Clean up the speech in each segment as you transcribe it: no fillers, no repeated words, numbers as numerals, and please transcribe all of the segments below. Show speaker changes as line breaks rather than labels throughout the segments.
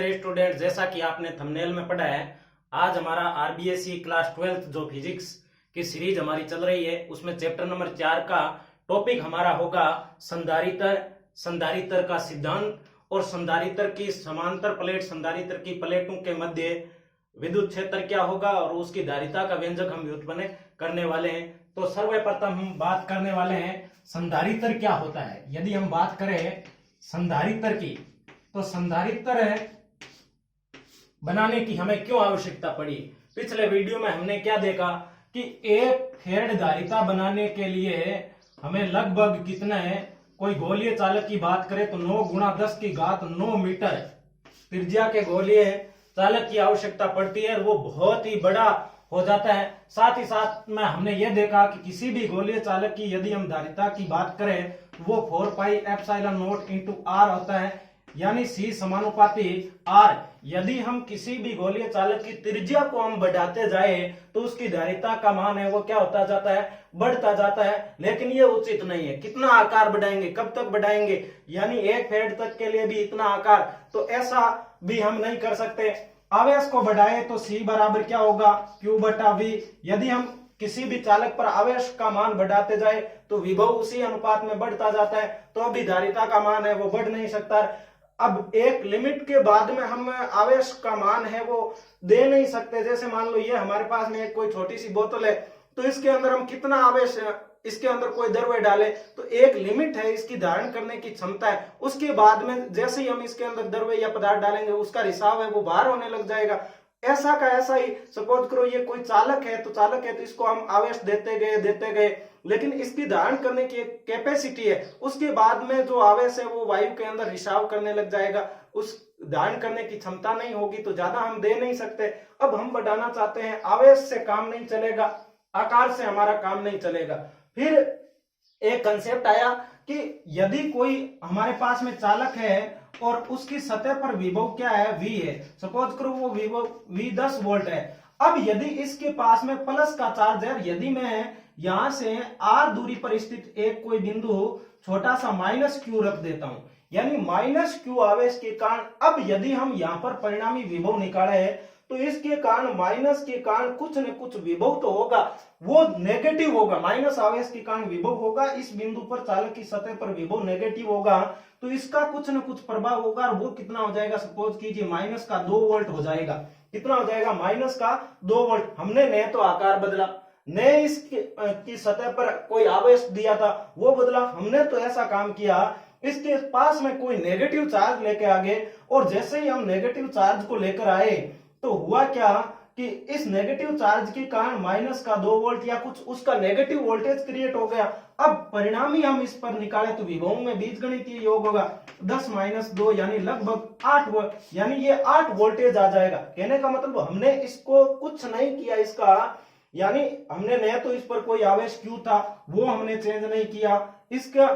Dear student, जैसा कि आपने थंबनेल में पढ़ा है, आज हमारा आरबीएसई क्लास 12th जो फिजिक्स की सीरीज हमारी चल रही है उसमें चैप्टर नंबर 4 का टॉपिक हमारा होगा संधारित्र का सिद्धांत और संधारित्र की समांतर प्लेट संधारित्र की प्लेटों के मध्य विद्युत क्षेत्र क्या होगा और उसकी धारिता का व्यंजक हम व्युत्पन्न करने वाले हैं। तो सर्वप्रथम हम बात करने वाले हैं संधारित्र क्या होता है। यदि हम बात करें संधारित्र की, तो संधारित्र बनाने की हमें क्यों आवश्यकता पड़ी। पिछले वीडियो में हमने क्या देखा कि एक फेराड धारिता बनाने के लिए हमें लगभग कितना है, कोई गोलीय चालक की बात करें तो 9 × 10⁹ मीटर त्रिज्या के गोलीय चालक की आवश्यकता पड़ती है। वो बहुत ही बड़ा हो जाता है। साथ ही साथ में हमने ये देखा कि किसी भी गोलीय चालक की यदि हम धारिता की बात करें वो 4πε0 × r होता है, यानी C समानुपाती R। यदि हम किसी भी गोलीय चालक की त्रिज्या को हम बढ़ाते जाए तो उसकी धारिता का मान है वो क्या होता जाता है, बढ़ता जाता है। लेकिन ये उचित नहीं है। कितना आकार बढ़ाएंगे, कब तक बढ़ाएंगे, यानी 1 फेराड तक के लिए भी इतना आकार, तो ऐसा भी हम नहीं कर सकते। आवेश को बढ़ाए तो C बराबर क्या होगा, Q/V। यदि हम किसी भी चालक पर आवेश का मान बढ़ाते जाए तो विभव उसी अनुपात में बढ़ता जाता है, तो अभी धारिता का मान है वो बढ़ नहीं सकता। अब एक लिमिट के बाद में हम आवेश का मान है वो दे नहीं सकते। जैसे मान लो ये हमारे पास में एक कोई छोटी सी बोतल है, तो इसके अंदर हम कितना आवेश, इसके अंदर कोई द्रव्य डाले तो एक लिमिट है इसकी धारण करने की क्षमता है। उसके बाद में जैसे ही हम इसके अंदर द्रव्य या पदार्थ डालेंगे उसका रिसाव है वो बाहर होने लग जाएगा। ऐसा का ऐसा ही सपोज करो ये कोई चालक है तो इसको हम आवेश देते गए, लेकिन इसकी धारण करने की एक कैपेसिटी है। उसके बाद में जो आवेश है वो वायु के अंदर रिसाव करने लग जाएगा, उस धारण करने की क्षमता नहीं होगी, तो ज्यादा हम दे नहीं सकते। अब हम बढ़ाना चाहते हैं, आवेश से काम नहीं चलेगा, आकार से हमारा काम नहीं चलेगा। फिर एक कंसेप्ट आया कि यदि कोई हमारे पास में चालक है और उसकी सतह पर विभव क्या है, V है, सपोज करो वो विभव V 10 वोल्ट है। अब यदि इसके पास में प्लस का चार्ज है, यदि मैं यहां से R दूरी पर स्थित एक कोई बिंदु छोटा सा -Q रख देता हूं, यानी -Q आवेश के कारण, अब यदि हम यहां पर परिणामी विभव निकाले तो इसके कारण माइनस के कारण कुछ न कुछ विभव तो होगा, वो नेगेटिव होगा। माइनस आवेश के कारण विभव होगा, इस बिंदु पर चालक की सतह पर विभव नेगेटिव होगा, तो इसका कुछ न कुछ प्रभाव होगा। और वो कितना हो जाएगा, सपोज कीजिए -2 वोल्ट हो जाएगा। कितना हो जाएगा, -2 वोल्ट। हमने न तो आकार बदला, न इसकी सतह पर कोई आवेश दिया था वो बदला, हमने तो ऐसा काम किया इसके पास में कोई नेगेटिव चार्ज लेके आ गए। और जैसे ही हम नेगेटिव चार्ज को लेकर आए तो हुआ क्या कि इस नेगेटिव चार्ज के कारण -2 वोल्ट या कुछ उसका नेगेटिव वोल्टेज क्रिएट हो गया। अब परिणामी हम इस पर निकाले तो विभव में बीजगणितीय योग होगा 10 - 2 यानी लगभग 8 वोल्ट, यानी ये 8 वोल्टेज आ जाएगा। कहने का मतलब हमने इसको कुछ नहीं किया इसका, यानी हमने न तो इस पर कोई आवेश Q था वो हमने चेंज नहीं किया, इसका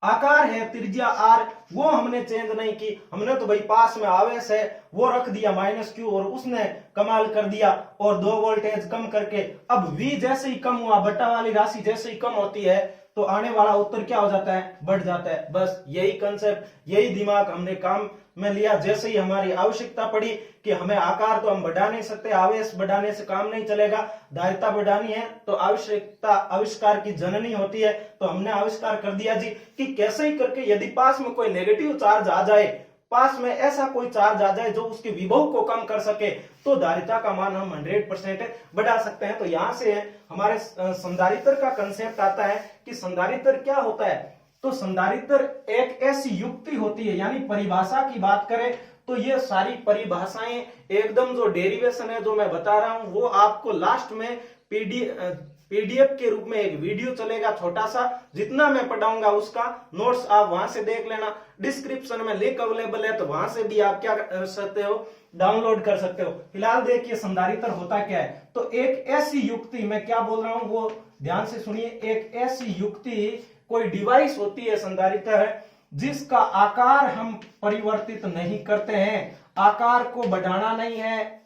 आकार है त्रिज्या R वो हमने चेंज नहीं की, हमने तो भाई पास में आवेश है वो रख दिया -Q और उसने कमाल कर दिया और 2 वोल्टेज कम करके। अब V जैसे ही कम हुआ, बटा वाली राशि जैसे ही कम होती है तो आने वाला उत्तर क्या हो जाता है, बढ़ जाता है। बस यही कंसेप्ट, यही दिमाग हमने काम में लिया। जैसे ही हमारी आवश्यकता पड़ी कि हमें आकार तो हम बढ़ा नहीं सकते, आवेश बढ़ाने से काम नहीं चलेगा, धारिता बढ़ानी है तो आवश्यकता आविष्कार की जननी होती है, तो हमने आविष्कार कर दिया जी कि कैसे ही करके यदि पास में कोई नेगेटिव चार्ज आ जाए, पास में ऐसा कोई चार्ज आ जाए जो उसके विभव को कम कर सके, तो धारिता का मान हम 100% बढ़ा सकते हैं। तो यहां से हमारे संधारित्र का कंसेप्ट आता है कि संधारित्र क्या होता है। तो संधारित्र एक ऐसी युक्ति होती है, यानी परिभाषा की बात करें तो ये सारी परिभाषाएं एकदम जो डेरिवेशन है जो मैं बता रहा हूं वो आपको लास्ट में पीडीएफ के रूप में एक वीडियो चलेगा छोटा सा, जितना मैं पढ़ाऊंगा उसका नोट्स आप वहां से देख लेना। डिस्क्रिप्शन में लिंक अवेलेबल है तो वहां से भी आप क्या कर सकते हो, डाउनलोड कर सकते हो। फिलहाल देखिए संधारित्र होता क्या है। तो एक ऐसी युक्ति, मैं क्या बोल रहा हूं वो ध्यान से सुनिए, एक ऐसी युक्ति कोई डिवाइस होती है संधारित्र है जिसका आकार हम परिवर्तित नहीं करते हैं, आकार को बढ़ाना नहीं है,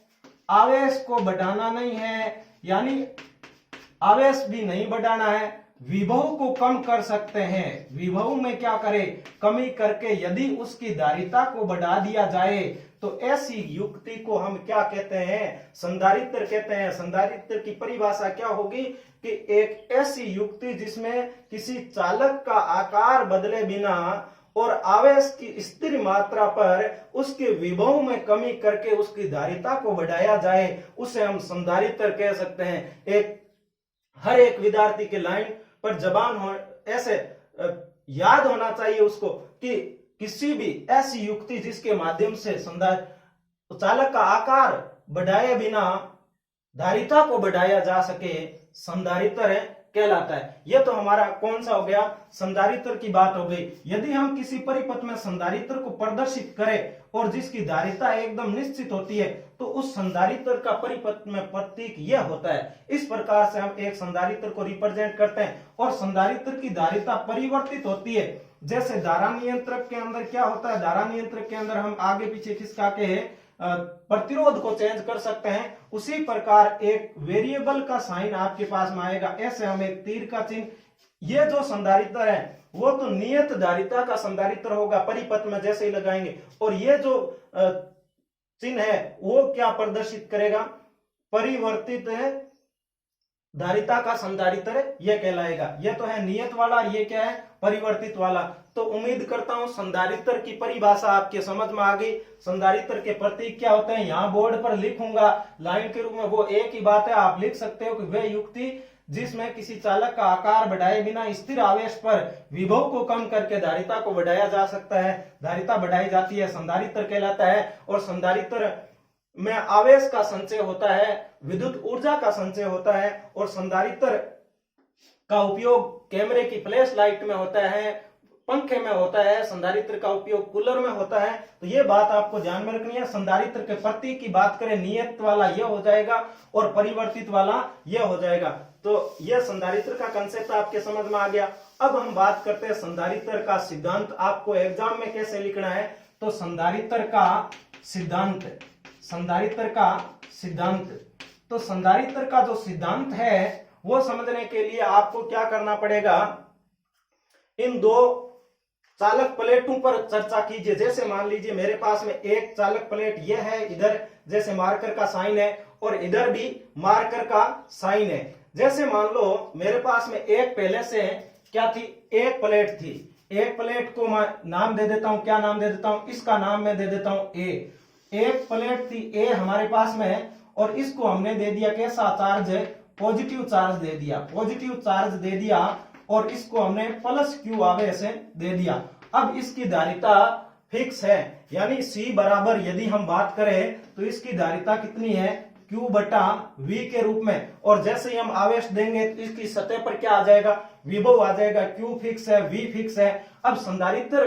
आवेश को बढ़ाना नहीं है, यानी आवेश भी नहीं बढ़ाना है, विभव को कम कर सकते हैं। विभव में क्या करें, कमी करके यदि उसकी धारिता को बढ़ा दिया जाए तो ऐसी युक्ति को हम क्या कहते हैं, संधारित्र कहते हैं। संधारित्र की परिभाषा क्या होगी कि एक ऐसी युक्ति जिसमें किसी चालक का आकार बदले बिना और आवेश की स्थिर मात्रा पर उसके विभव में कमी करके उसकी धारिता को बढ़ाया जाए, उसे हम संधारित्र कह सकते हैं। हर एक विद्यार्थी के लाइन पर जबान हो ऐसे याद होना चाहिए उसको कि किसी भी ऐसी युक्ति जिसके माध्यम से चालक का आकार बढ़ाए बिना धारिता को बढ़ाया जा सके, संधारित्र कहलाता है। यह तो हमारा कौन सा हो गया, संधारित्र की बात हो गई। यदि हम किसी परिपथ में संधारित्र को प्रदर्शित करें और जिसकी धारिता एकदम निश्चित होती है तो उस संधारित्र का परिपथ में प्रतीक यह होता है। इस प्रकार से हम एक संधारित्र को रिप्रेजेंट करते हैं और संधारित्र की धारिता परिवर्तित होती है। जैसे धारा नियंत्रक के अंदर क्या होता है, धारा नियंत्रक के अंदर हम आगे पीछे खिसका के प्रतिरोध को चेंज कर सकते हैं। उसी प्रकार एक वेरिएबल का साइन आपके पास में आएगा, ऐसे हम एक तीर का चिन्ह, ये जो संधारित्र है वो तो नियत धारिता का संधारित्र होगा, परिपथ में जैसे ही लगाएंगे। और ये जो चिन्ह है वो क्या प्रदर्शित करेगा, परिवर्तित धारिता का संधारित्र यह कहलाएगा। यह तो है नियत वाला, ये क्या है, परिवर्तित वाला। तो उम्मीद करता हूं संधारित्र की परिभाषा आपके समझ में आ गई। संधारित्र के प्रतीक क्या होते हैं, यहाँ बोर्ड पर लिखूंगा लाइन के रूप में, वो एक ही बात है, आप लिख सकते हो कि वह युक्ति जिसमें किसी चालक का आकार बढ़ाए बिना स्थिर आवेश पर विभव को कम करके धारिता को बढ़ाया जा सकता है, धारिता बढ़ाई जाती है, संधारित्र कहलाता है। और संधारित्र में आवेश का संचय होता है, विद्युत ऊर्जा का संचय होता है। और संधारित्र का उपयोग कैमरे की फ्लैश लाइट में होता है, पंखे में होता है, संधारित्र का उपयोग कूलर में होता है। तो ये बात आपको ध्यान में रखनी है। संधारित्र के प्रतीक की बात करें, नियत वाला यह हो जाएगा और परिवर्तित वाला यह हो जाएगा। तो यह संधारित्र का कंसेप्ट आपके समझ में आ गया। अब हम बात करते हैं संधारित्र का सिद्धांत आपको एग्जाम में कैसे लिखना है। तो संधारित्र का सिद्धांत, संधारित्र का सिद्धांत, तो संधारित्र का जो सिद्धांत है वो समझने के लिए आपको क्या करना पड़ेगा, इन दो चालक प्लेटों पर चर्चा कीजिए। जैसे मान लीजिए मेरे पास में एक चालक प्लेट यह है, इधर जैसे मार्कर का साइन है और इधर भी मार्कर का साइन है। जैसे मान लो मेरे पास में एक पहले से क्या थी, एक प्लेट थी। एक प्लेट को मैं नाम दे देता हूं, क्या नाम दे देता हूं, इसका नाम मैं दे देता हूं ए। एक प्लेट थी ए हमारे पास में है और इसको हमने दे दिया कैसा चार्ज, पॉजिटिव चार्ज दे दिया, पॉजिटिव चार्ज दे दिया और इसको हमने प्लस क्यू आवेश दे दिया। अब इसकी धारिता फिक्स है, यानी C बराबर यदि हम बात करें तो इसकी धारिता कितनी है, Q बटा V के रूप में। और जैसे ही हम आवेश देंगे तो इसकी सतह पर क्या आ जाएगा, विभव आ जाएगा। Q फिक्स है, V फिक्स है। अब संधारित्र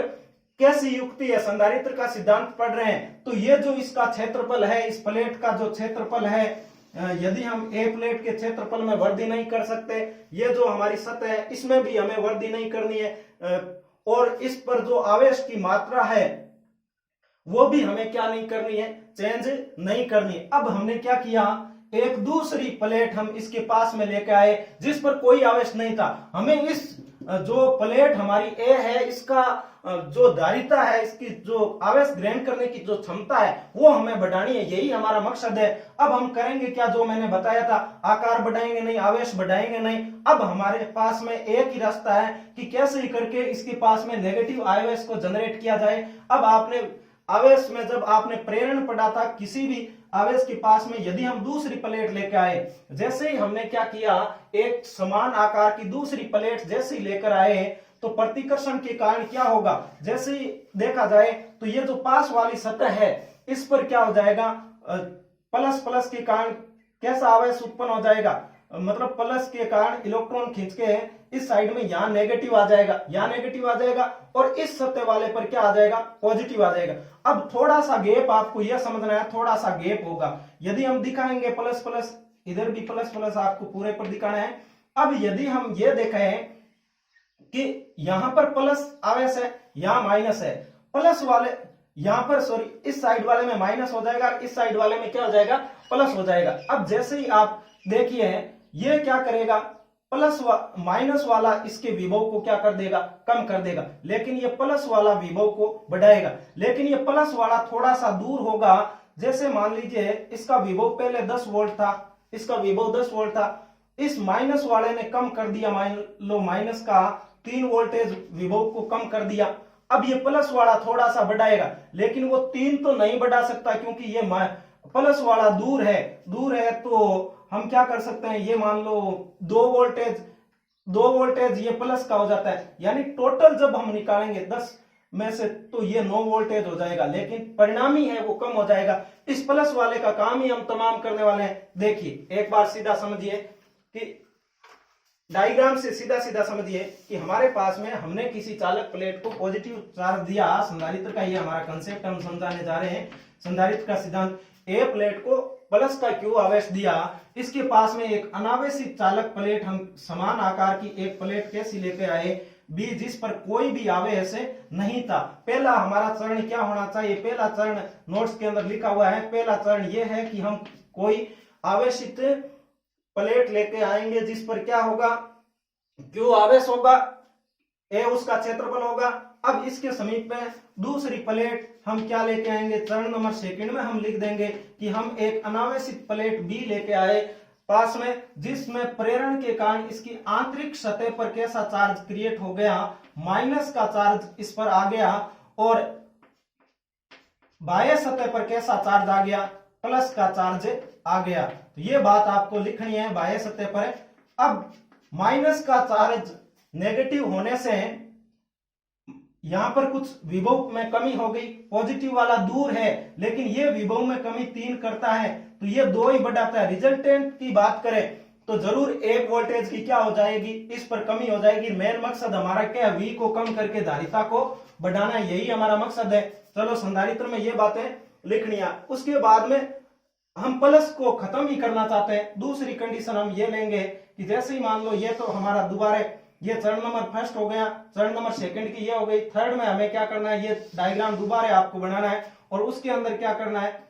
कैसी युक्ति है, संधारित्र का सिद्धांत पढ़ रहे हैं तो ये जो इसका क्षेत्रफल है, इस प्लेट का जो क्षेत्रफल है, यदि हम ए प्लेट के क्षेत्रफल में वृद्धि नहीं कर सकते, ये जो हमारी सतह है इसमें भी हमें वृद्धि नहीं करनी है, और इस पर जो आवेश की मात्रा है वो भी हमें क्या नहीं करनी है, चेंज नहीं करनी है। अब हमने क्या किया, एक दूसरी प्लेट हम इसके पास में लेके आए जिस पर कोई आवेश नहीं था। हमें इस जो प्लेट हमारी ए है इसका जो धारिता है, इसकी जो आवेश ग्रहण करने की जो क्षमता है वो हमें बढ़ानी है, यही हमारा मकसद है। अब हम करेंगे क्या, जो मैंने बताया था, आकार बढ़ाएंगे नहीं, आवेश बढ़ाएंगे नहीं। अब हमारे पास में एक ही रास्ता है कि कैसे ही करके इसके पास में नेगेटिव आवेश को जनरेट किया जाए। अब आपने आवेश में जब आपने प्रेरण पढ़ा था, किसी भी आवेश के पास में यदि हम दूसरी प्लेट लेकर आए, जैसे ही हमने क्या किया, एक समान आकार की दूसरी प्लेट जैसे ही लेकर आए तो प्रतिकर्षण के कारण क्या होगा, जैसे ही देखा जाए तो ये जो पास वाली सतह है इस पर क्या हो जाएगा, प्लस प्लस के कारण कैसा आवेश उत्पन्न हो जाएगा, मतलब प्लस के कारण इलेक्ट्रॉन खींच के इस साइड में यहाँ नेगेटिव आ जाएगा, यहाँ नेगेटिव आ जाएगा और इस सतह वाले पर क्या आ जाएगा, पॉजिटिव आ जाएगा। अब थोड़ा सा गैप आपको यह समझना है, थोड़ा सा गैप होगा। यदि हम दिखाएंगे प्लस प्लस, इधर भी प्लस प्लस आपको पूरे पर दिखाना है। अब यदि हम ये देखें कि यहां पर प्लस आवेश है, यहां माइनस है, प्लस वाले यहां पर सॉरी इस साइड वाले में माइनस हो जाएगा, इस साइड वाले में क्या हो जाएगा, प्लस हो जाएगा। अब जैसे ही आप देखिए ये क्या करेगा, माइनस वाला इसके विभव को क्या कर देगा, कम कर देगा, लेकिन ये प्लस वाला विभव को बढ़ाएगा। लेकिन ये प्लस वाला थोड़ा सा दूर होगा। जैसे मान लीजिए इसका विभव पहले 10 वोल्ट था, इसका विभव 10 वोल्ट था, इस माइनस वाले ने कम कर दिया, मान लो माइनस का 3 वोल्टेज विभव को कम कर दिया। अब ये प्लस वाला थोड़ा सा बढ़ाएगा, लेकिन वो 3 तो नहीं बढ़ा सकता क्योंकि ये प्लस वाला दूर है। तो हम क्या कर सकते हैं, ये मान लो 2 वोल्टेज ये प्लस का हो जाता है, यानी टोटल जब हम निकालेंगे 10 में से तो ये 9 वोल्टेज हो जाएगा, लेकिन परिणामी है वो कम हो जाएगा। इस प्लस वाले का काम ही हम तमाम करने वाले हैं। देखिए एक बार सीधा समझिए कि डायग्राम से सीधा समझिए कि हमारे पास में हमने किसी चालक प्लेट को पॉजिटिव चार्ज दिया। संधारित्र का ये हमारा कंसेप्ट हम समझाने जा रहे हैं। संधारित्र का सिद्धांत, ए प्लेट को प्लस का क्यू आवेश दिया, इसके पास में एक अनावेशित चालक प्लेट, हम समान आकार की एक प्लेट कैसी लेके आए, बी, जिस पर कोई भी आवेश नहीं था। पहला हमारा चरण क्या होना चाहिए, पहला चरण नोट्स के अंदर लिखा हुआ है। पहला चरण यह है कि हम कोई आवेशित प्लेट लेके आएंगे जिस पर क्या होगा, क्यू आवेश होगा, ए उसका क्षेत्रफल होगा। अब इसके समीप में दूसरी प्लेट हम क्या लेके आएंगे, चरण नंबर सेकंड में हम लिख देंगे कि हम एक अनावेशित प्लेट बी लेके आए पास में, जिसमें प्रेरण के कारण इसकी आंतरिक सतह पर कैसा चार्ज क्रिएट हो गया, माइनस का चार्ज इस पर आ गया, और बाह्य सतह पर कैसा चार्ज आ गया, प्लस का चार्ज आ गया। तो ये बात आपको लिखनी है बाह्य सतह पर। अब माइनस का चार्ज नेगेटिव होने से यहां पर कुछ विभव में कमी हो गई, पॉजिटिव वाला दूर है लेकिन ये विभव में कमी 3 करता है, तो ये 2 ही बढ़ाता है। रिजल्टेंट की बात करें तो जरूर 1 वोल्टेज की क्या हो जाएगी, इस पर कमी हो जाएगी। मेन मकसद हमारा क्या है, V को कम करके धारिता को बढ़ाना, यही हमारा मकसद है। चलो संधारित्र में ये बातें लिखनी है। उसके बाद में हम प्लस को खत्म ही करना चाहते हैं। दूसरी कंडीशन हम ये लेंगे कि जैसे ही मान लो ये तो हमारा दोबारा ये चरण नंबर फर्स्ट हो गया, चरण नंबर सेकंड की ये हो गई, थर्ड में हमें क्या करना है, ये डायग्राम दोबारा आपको बनाना है और उसके अंदर क्या करना है,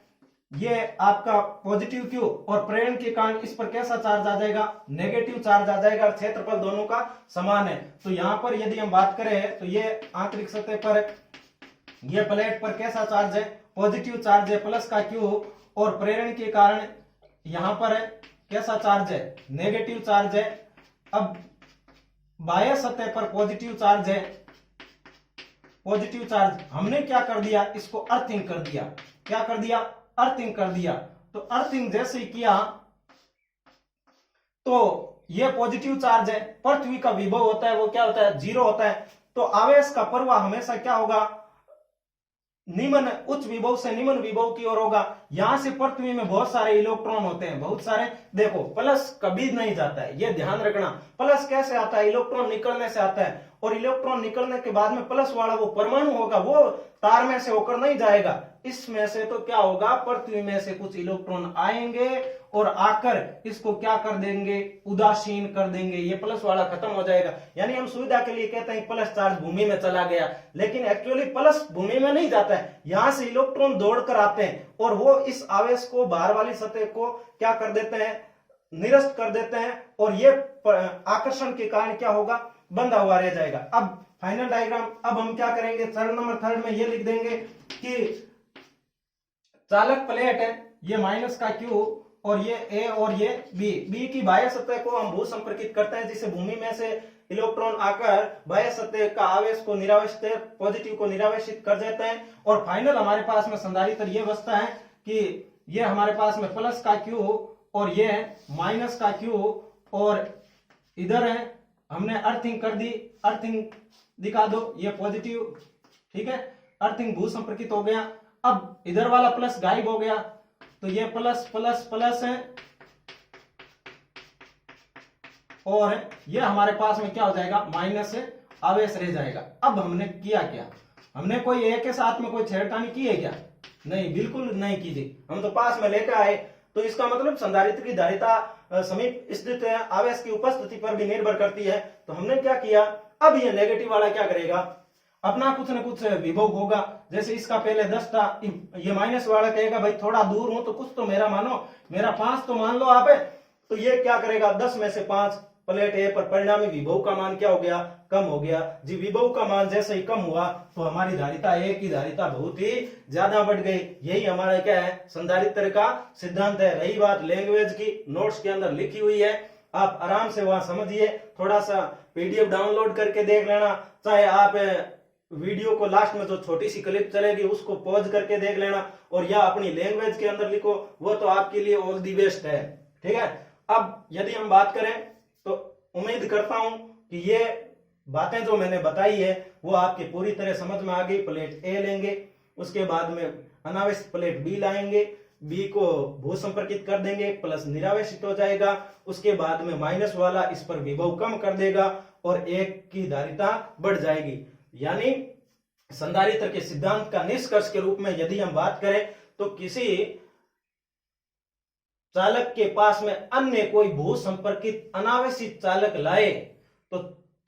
ये आपका पॉजिटिव क्यू और प्रेरण के कारण इस पर कैसा चार्ज आ जाएगा, नेगेटिव चार्ज आ जाएगा, और क्षेत्रफल दोनों का समान है। तो यहां पर यदि हम बात करें तो ये आंतरिक सतह पर ये प्लेट पर कैसा चार्ज है, पॉजिटिव चार्ज है, प्लस का क्यू, और प्रेरण के कारण यहां पर है कैसा चार्ज है, नेगेटिव चार्ज है। अब बाह्य सतह पर पॉजिटिव चार्ज है, पॉजिटिव चार्ज, हमने क्या कर दिया, इसको अर्थिंग कर दिया। क्या कर दिया, अर्थिंग कर दिया। तो अर्थिंग जैसे ही किया तो ये पॉजिटिव चार्ज है, पृथ्वी का विभव होता है वो क्या होता है, 0 होता है। तो आवेश का प्रवाह हमेशा क्या होगा, निम्न उच्च विभव से निम्न विभव की ओर होगा। यहां से पृथ्वी में बहुत सारे इलेक्ट्रॉन होते हैं, बहुत सारे। देखो प्लस कभी नहीं जाता है, ये ध्यान रखना। प्लस कैसे आता है, इलेक्ट्रॉन निकलने से आता है, और इलेक्ट्रॉन निकलने के बाद में प्लस वाला वो परमाणु होगा, वो तार में से होकर नहीं जाएगा। इसमें से तो क्या होगा, पृथ्वी में से कुछ इलेक्ट्रॉन आएंगे और आकर इसको क्या कर देंगे, उदासीन कर देंगे, ये प्लस वाला खत्म हो जाएगा। यानी हम सुविधा के लिए कहते हैं प्लस चार्ज भूमि में चला गया, लेकिन एक्चुअली प्लस भूमि में नहीं जाता है, यहां से इलेक्ट्रॉन दौड़कर आते हैं और वो इस आवेश को बाहर वाली सतह को क्या कर देते हैं, निरस्त कर देते हैं, और ये आकर्षण के कारण क्या होगा, बंधा हुआ रह जाएगा। अब फाइनल डायग्राम अब हम क्या करेंगे, चरण नंबर थर्ड में ये लिख देंगे कि चालक प्लेट है, ये माइनस का क्यू और ये ए और ये बी की बाह्य सतह को हम भू संपर्कित करते हैं, जिसे भूमि में से इलेक्ट्रॉन आकर बाह्य सतह का आवेश को निरावेशित, पॉजिटिव को निरावेशित कर देते हैं। और फाइनल हमारे पास में संधारित्र ये बचता है कि ये हमारे पास में प्लस का क्यू और ये माइनस का क्यू, और इधर है हमने अर्थिंग कर दी, अर्थिंग दिखा दो, ये पॉजिटिव, ठीक है, अर्थिंग भू संपर्कित हो गया। अब इधर वाला प्लस गायब हो गया, तो ये प्लस प्लस प्लस है, और ये हमारे पास में क्या हो जाएगा, माइनस आवेश रह जाएगा। अब हमने किया क्या, हमने कोई ए के साथ में कोई छेड़खानी की है क्या, नहीं, बिल्कुल नहीं की थी, हम तो पास में लेकर आए। तो इसका मतलब संधारित्र की धारिता समीप स्थित आवेश की उपस्थिति पर भी निर्भर करती है। तो हमने क्या किया, अब ये नेगेटिव वाला क्या करेगा, अपना कुछ न कुछ विभव होगा। जैसे इसका पहले 10 था, ये माइनस वाला कहेगा भाई थोड़ा दूर हूं तो कुछ तो मेरा मानो, मेरा 5 तो मान लो आप है, तो ये क्या करेगा, 10 में से 5 प्लेट ए पर, परिणामी विभव का मान क्या हो गया, कम हो गया जी। विभव का मान जैसे ही कम हुआ तो हमारी धारिता ए की धारिता बहुत ही ज्यादा बढ़ गई। यही हमारा क्या है, संधारित्र का सिद्धांत है। रही बात लैंग्वेज की, नोट्स के अंदर लिखी हुई है, आप आराम से वहां समझिए, थोड़ा सा पीडीएफ डाउनलोड करके देख लेना, चाहे आप वीडियो को लास्ट में जो छोटी सी क्लिप चलेगी उसको पॉज करके देख लेना, और या अपनी लैंग्वेज के अंदर लिखो, वो तो आपके लिए ऑल दी बेस्ट है। ठीक है, अब यदि हम बात करें तो उम्मीद करता हूं कि ये बातें जो मैंने बताई है वो आपकी पूरी तरह समझ में आ गई। प्लेट ए लेंगे, उसके बाद में अनावेशित प्लेट बी लाएंगे, बी को भू संपर्कित कर देंगे, प्लस निरावेशित हो जाएगा, उसके बाद में माइनस वाला इस पर विभव कम कर देगा और एक की धारिता बढ़ जाएगी। यानी संधारित्र के सिद्धांत का निष्कर्ष के रूप में यदि हम बात करें तो किसी चालक के पास में अन्य कोई भू संपर्कित अनावेशित चालक लाए तो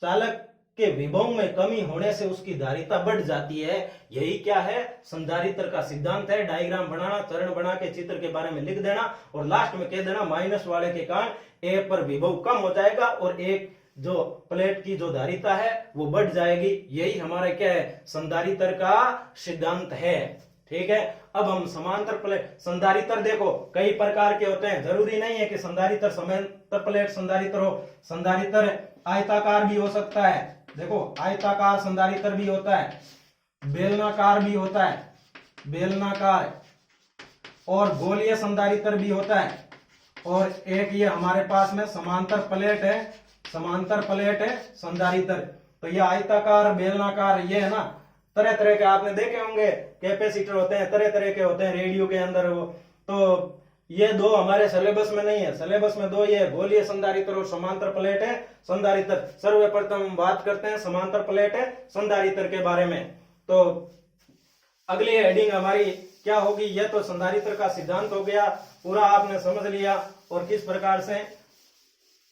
चालक के विभव में कमी होने से उसकी धारिता बढ़ जाती है। यही क्या है, संधारित्र का सिद्धांत है। डायग्राम बनाना, चरण बना के चित्र के बारे में लिख देना और लास्ट में कह देना माइनस वाले के कारण ए पर विभव कम हो जाएगा और एक जो प्लेट की जो धारिता है वो बढ़ जाएगी। यही हमारा क्या है, संधारित्र का सिद्धांत है। ठीक है, अब हम समांतर प्लेट, संधारित्र देखो कई प्रकार के होते हैं, जरूरी नहीं है कि संधारित्र समांतर प्लेट संधारित्र हो। संधारित्र आयताकार भी हो सकता है, देखो आयताकार संधारित्र भी होता है, बेलनाकार भी होता है, बेलनाकार, और गोलीय संधारित्र भी होता है, और एक ये हमारे पास में समांतर प्लेट है, समांतर प्लेट है संधारित्र। तो ये आयताकार, बेलनाकार, ये है ना, तरह तरह के आपने देखे होंगे, कैपेसिटर होते हैं, तरह तरह के होते हैं रेडियो के अंदर वो। तो ये दो हमारे सिलेबस में नहीं है, सिलेबस में दो ये गोलीय संधारित्र और समांतर प्लेट है संधारित्र। सर्वप्रथम हम बात करते हैं समांतर प्लेट है संधारित्र के बारे में। तो अगली हेडिंग हमारी क्या होगी, यह तो संधारित्र का सिद्धांत हो गया, पूरा आपने समझ लिया और किस प्रकार से।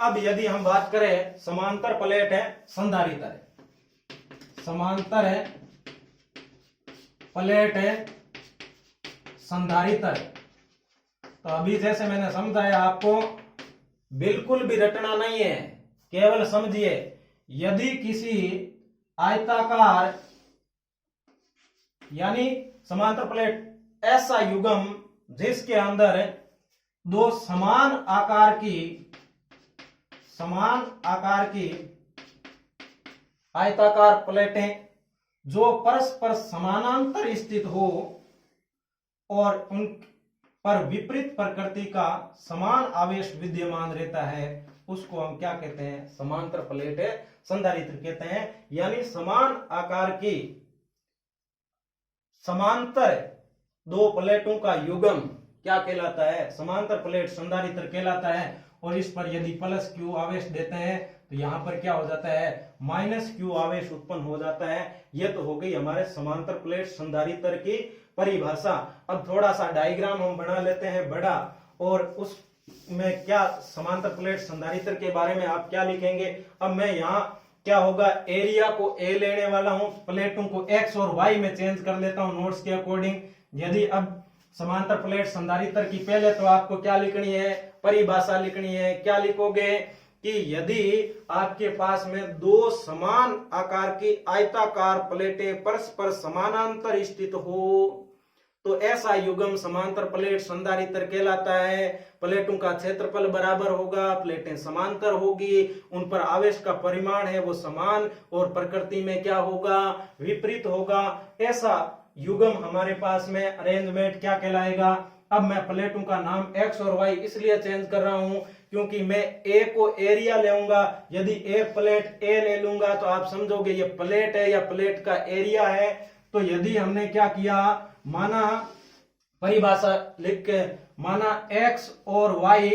अब यदि हम बात करें समांतर प्लेट है संधारित्र, समांतर है प्लेट है संधारित्र, तो अभी जैसे मैंने समझाया आपको बिल्कुल भी रटना नहीं है, केवल समझिए। यदि किसी आयताकार यानी समांतर प्लेट ऐसा युग्म जिसके अंदर दो समान आकार की आयताकार प्लेटें जो परस्पर समानांतर स्थित हो और उन पर विपरीत प्रकृति का समान आवेश विद्यमान रहता है, उसको हम क्या कहते हैं, समांतर प्लेट है संधारित्र कहते हैं। यानी समान आकार की समांतर दो प्लेटों का युग्म क्या कहलाता है, समांतर प्लेट संधारित्र कहलाता है। और इस पर यदि प्लस क्यू आवेश देते हैं तो यहां पर क्या हो जाता है, माइनस क्यू आवेश उत्पन्न हो जाता है। यह तो हो गई हमारे समांतर प्लेट संधारित्र की परिभाषा। अब थोड़ा सा डायग्राम हम बना लेते हैं बड़ा, और उसमें क्या समांतर प्लेट संधारित्र के बारे में आप क्या लिखेंगे। अब मैं यहाँ क्या होगा, एरिया को ए लेने वाला हूं, प्लेटों को एक्स और वाई में चेंज कर लेता हूं नोट्स के अकॉर्डिंग। यदि अब समांतर प्लेट संधारित्र की पहले तो आपको क्या लिखनी है, परिभाषा लिखनी है। क्या लिखोगे कि यदि आपके पास में दो समान आकार की आयताकार प्लेटें परस्पर समानांतर स्थित हो तो ऐसा युग्म समांतर प्लेट संधारित्र कहलाता है। प्लेटों का क्षेत्रफल बराबर होगा, प्लेटें समांतर होगी, उन पर आवेश का परिमाण है वो समान, और प्रकृति में क्या होगा, विपरीत होगा। ऐसा युग्म हमारे पास में अरेंजमेंट क्या कहलाएगा। अब मैं प्लेटों का नाम एक्स और वाई इसलिए चेंज कर रहा हूं क्योंकि मैं ए को एरिया लेऊंगा। यदि एक प्लेट ए ले लूंगा तो आप समझोगे ये प्लेट है या प्लेट का एरिया है। तो यदि हमने क्या किया, माना परिभाषा लिख के, माना एक्स और वाई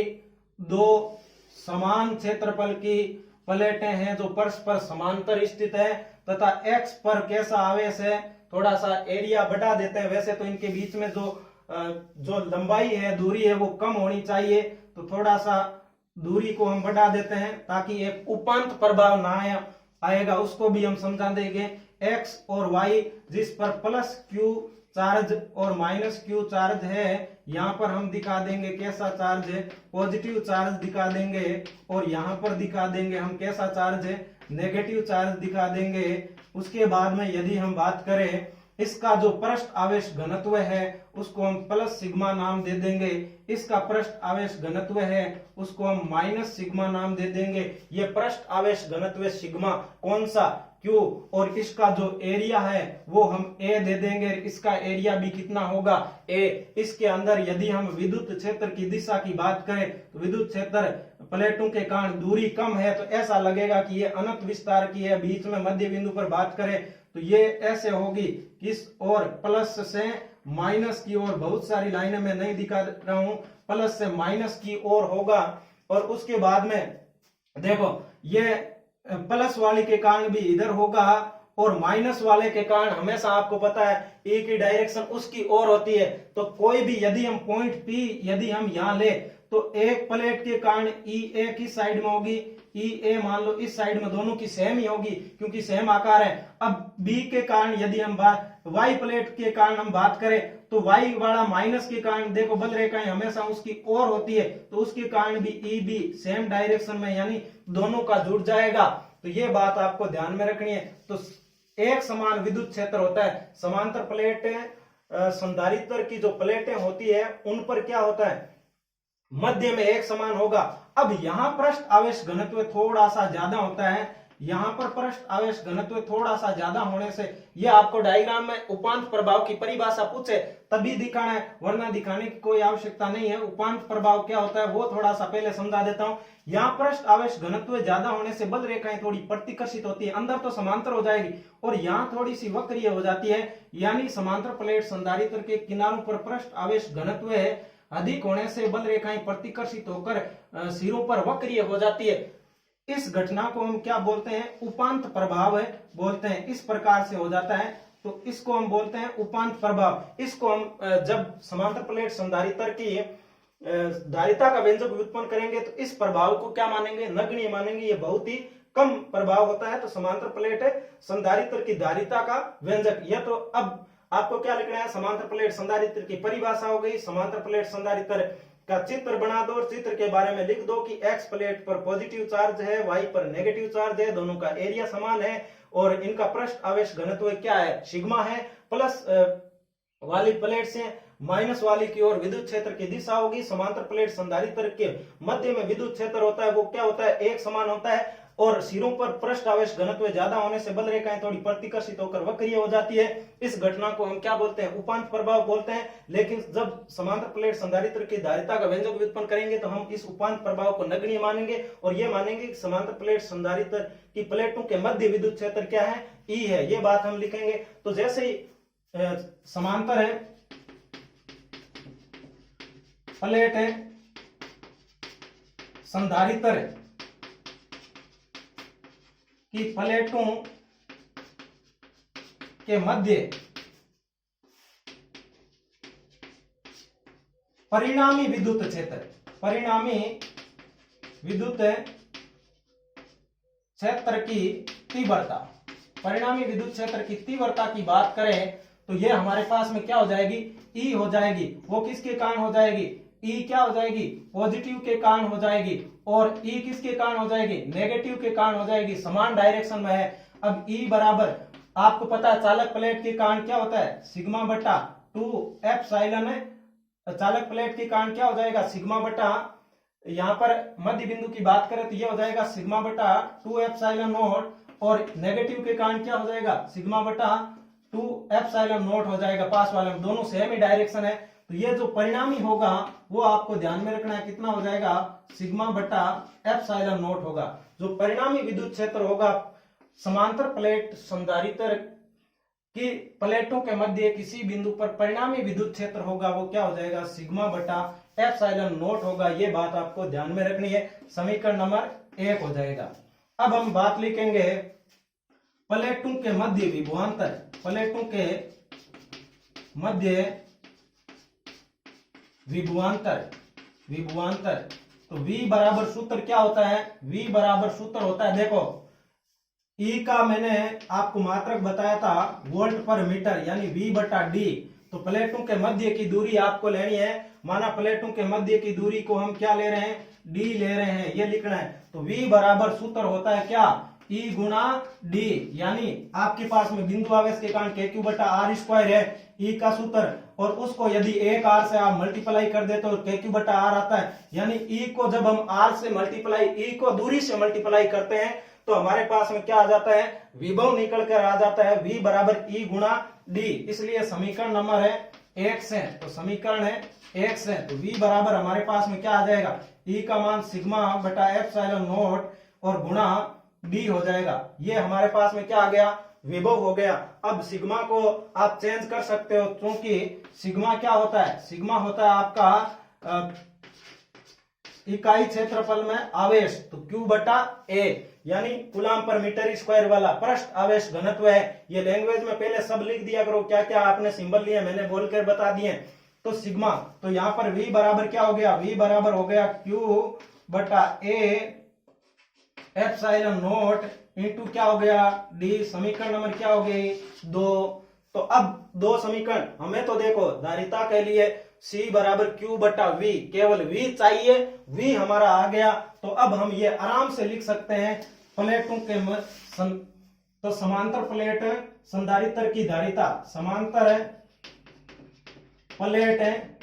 दो समान क्षेत्रफल की प्लेटें हैं जो परस्पर समांतर स्थित है, तथा एक्स पर कैसा आवेश है, थोड़ा सा एरिया बढ़ा देते हैं। वैसे तो इनके बीच में जो लंबाई है, दूरी है, वो कम होनी चाहिए, तो थोड़ा सा दूरी को हम बढ़ा देते हैं ताकि एक उपांत प्रभाव ना आएगा, उसको भी हम समझा देंगे। एक्स और वाई जिस पर प्लस क्यू चार्ज और माइनस क्यू चार्ज है, यहाँ पर हम दिखा देंगे कैसा चार्ज है, पॉजिटिव चार्ज दिखा देंगे, और यहाँ पर दिखा देंगे हम कैसा चार्ज है, नेगेटिव चार्ज दिखा देंगे। उसके बाद में यदि हम बात करें इसका जो पृष्ठ आवेश घनत्व है उसको हम प्लस सिग्मा नाम दे देंगे, इसका पृष्ठ आवेश घनत्व है उसको हम माइनस सिग्मा नाम दे देंगे। ये पृष्ठ आवेश घनत्व सिग्मा कौन सा, क्यू, और इसका जो एरिया है वो हम ए दे देंगे, इसका एरिया भी कितना होगा, ए। इसके अंदर यदि हम विद्युत क्षेत्र की दिशा की बात करें तो विद्युत क्षेत्र प्लेटों के कारण दूरी कम है तो ऐसा लगेगा कि ये अनंत विस्तार की है। बीच में मध्य बिंदु पर बात करें तो ये ऐसे होगी, किस और प्लस से माइनस की ओर, बहुत सारी लाइनें मैं नहीं दिखा रहा हूं, प्लस से माइनस की ओर होगा। और उसके बाद में देखो ये प्लस वाले के कारण भी इधर होगा और माइनस वाले के कारण हमेशा आपको पता है ए की डायरेक्शन उसकी ओर होती है। तो कोई भी यदि हम पॉइंट पी यदि हम यहां ले तो एक प्लेट के कारण ई ए किस साइड में होगी, ई ए मान लो इस साइड में, दोनों की सेम ही होगी क्योंकि सेम आकार है। अब बी के कारण यदि हम बात वाई प्लेट के कारण हम बात करें तो वाई वाला माइनस के कारण देखो बल रेखाएं हमेशा उसकी ओर होती है तो उसके कारण भी ई बी सेम डायरेक्शन में यानी दोनों का जुड़ जाएगा। तो ये बात आपको ध्यान में रखनी है। तो एक समान विद्युत क्षेत्र होता है, समांतर प्लेटें संधारित्र की जो प्लेटें होती है उन पर क्या होता है, मध्य में एक समान होगा। अब यहां पृष्ठ आवेश घनत्व थोड़ा सा ज्यादा होता है, यहां पर पृष्ठ आवेश घनत्व थोड़ा सा ज्यादा होने से यह आपको डायग्राम में उपांत प्रभाव की परिभाषा पूछे तभी दिखाना है, वरना दिखाने की कोई आवश्यकता नहीं है। उपांत प्रभाव क्या होता है वो थोड़ा सा पहले समझा देता हूं। यहाँ पृष्ठ आवेश घनत्व ज्यादा होने से बल रेखाएं थोड़ी प्रतिकर्षित होती है, अंदर तो समांतर हो जाएगी और यहाँ थोड़ी सी वक्रीय हो जाती है, यानी समांतर प्लेट संधारित्र के किनारों पर पृष्ठ आवेश घनत्व अधिक होने से बल रेखाएं प्रतिकर्षित होकर सिरों पर वक्रीय हो जाती है। इस घटना को हम क्या बोलते हैं, उपांत प्रभाव है बोलते हैं। इस प्रकार से हो जाता है तो इसको हम बोलते हैं उपांत प्रभाव। इसको हम जब समांतर प्लेट संधारित्र की धारिता का व्यंजक व्युत्पन्न करेंगे तो इस प्रभाव को क्या मानेंगे, नगण्य मानेंगे, ये बहुत ही कम प्रभाव होता है। तो समांतर प्लेट संधारित्र की धारिता का व्यंजक, यह तो अब आपको क्या लिखना है, समांतर प्लेट संधारित्र की परिभाषा हो गई। समांतर प्लेट संधारित्र का चित्र बना दो और चित्र के बारे में लिख दो कि एक्स प्लेट पर पॉजिटिव चार्ज है, वाई पर नेगेटिव चार्ज है, दोनों का एरिया समान है और इनका पृष्ठ आवेश घनत्व क्या है, सिग्मा है। प्लस वाली प्लेट से माइनस वाली की ओर विद्युत क्षेत्र की दिशा होगी। समांतर प्लेट संधारित्र के मध्य में विद्युत क्षेत्र होता है वो क्या होता है, एक समान होता है और सिरों पर पृष्ठ आवेश घनत्व ज्यादा होने से बल रेखाएं थोड़ी प्रतिकर्षित होकर वक्रीय हो जाती है। इस घटना को हम क्या बोलते हैं, उपांत प्रभाव बोलते हैं। लेकिन जब समांतर प्लेट संधारित्र की धारिता का व्यंजक व्युत्पन्न करेंगे तो हम इस उपांत प्रभाव को नगण्य मानेंगे और ये मानेंगे कि समांतर प्लेट संधारित्र की प्लेटों के मध्य विद्युत क्षेत्र क्या है, ई है। ये बात हम लिखेंगे। तो जैसे ही समांतर है प्लेट है संधारित्र की प्लेटों के मध्य परिणामी विद्युत क्षेत्र, परिणामी विद्युत क्षेत्र की तीव्रता, परिणामी विद्युत क्षेत्र की तीव्रता की बात करें तो यह हमारे पास में क्या हो जाएगी, ई हो जाएगी। वो किसके कारण हो जाएगी, ई क्या हो जाएगी, पॉजिटिव के कारण हो जाएगी और ई किसके कारण हो जाएगी, नेगेटिव के कारण हो जाएगी, समान डायरेक्शन में है। अब ई बराबर आपको पता है चालक प्लेट के कारण क्या होता है, सिग्मा बटा 2 एप्सिलॉन है। चालक प्लेट के कारण क्या हो जाएगा, सिग्मा बटा, यहाँ पर मध्य बिंदु की बात करें तो यह हो जाएगा सिग्मा बटा 2 एप्सिलॉन नॉट और नेगेटिव के कारण क्या हो जाएगा, सिग्मा बटा 2 एप्सिलॉन नॉट हो जाएगा। पास वाले में दोनों सेम ही डायरेक्शन है तो ये जो परिणामी होगा वो आपको ध्यान में रखना है, कितना हो जाएगा, सिग्मा बटा एप्सिलॉन नॉट होगा। जो परिणामी विद्युत क्षेत्र होगा समांतर प्लेट संधारित्र की प्लेटों के मध्य किसी बिंदु पर परिणामी विद्युत क्षेत्र होगा वो क्या हो जाएगा, सिग्मा बटा एप्सिलॉन नॉट होगा। ये बात आपको ध्यान में रखनी है। समीकरण नंबर 1 हो जाएगा। अब हम बात लिखेंगे प्लेटों के मध्य विभवांतर, प्लेटों के मध्य विभवांतर, विभवांतर। तो V बराबर सूत्र क्या होता है, V बराबर सूत्र होता है, देखो ई का मैंने आपको मात्रक बताया था वोल्ट पर मीटर यानी V बटा डी। तो प्लेटों के मध्य की दूरी आपको लेनी है। माना प्लेटों के मध्य की दूरी को हम क्या ले रहे हैं, डी ले रहे हैं, ये लिखना है। तो V बराबर सूत्र होता है क्या, E गुना डी, यानी आपके पास में बिंदु आवेश के कारण KQ बटा आर स्क्वायर है E का सूत्र, और उसको यदि एक आर से आप मल्टीप्लाई कर दे तो KQ बटा आर आता है। यानी E को जब हम आर से मल्टीप्लाई, E को दूरी से मल्टीप्लाई करते हैं तो हमारे पास में क्या आ जाता है, विभव निकल कर आ जाता है V बराबर E गुना डी। इसलिए समीकरण नंबर है 1 से, तो समीकरण है 1 से, तो V बराबर हमारे पास में क्या आ जाएगा, E का मान सिग्मा बटा एप्सिलॉन नॉट और गुणा डी हो जाएगा। ये हमारे पास में क्या आ गया, विभव हो गया। अब सिग्मा को आप चेंज कर सकते हो, क्योंकि सिग्मा क्या होता है, सिग्मा होता है आपका इकाई क्षेत्रफल में आवेश, तो Q बटा A यानी कूलम पर मीटर स्क्वायर वाला पृष्ठ आवेश घनत्व है। ये लैंग्वेज में पहले सब लिख दिया करो, क्या क्या आपने सिंबल लिए मैंने बोलकर बता दिए। तो सिग्मा, तो यहाँ पर V बराबर क्या हो गया, V बराबर हो गया Q बटा A एप्सिलॉन नॉट इंटू क्या हो गया डी। समीकरण नंबर क्या हो गई 2। तो अब दो समीकरण हमें तो देखो धारिता के लिए C बराबर Q बटा V, केवल V चाहिए, V हमारा आ गया। तो अब हम ये आराम से लिख सकते हैं प्लेटों के तो समांतर प्लेट संधारित्र की धारिता, समांतर प्लेट है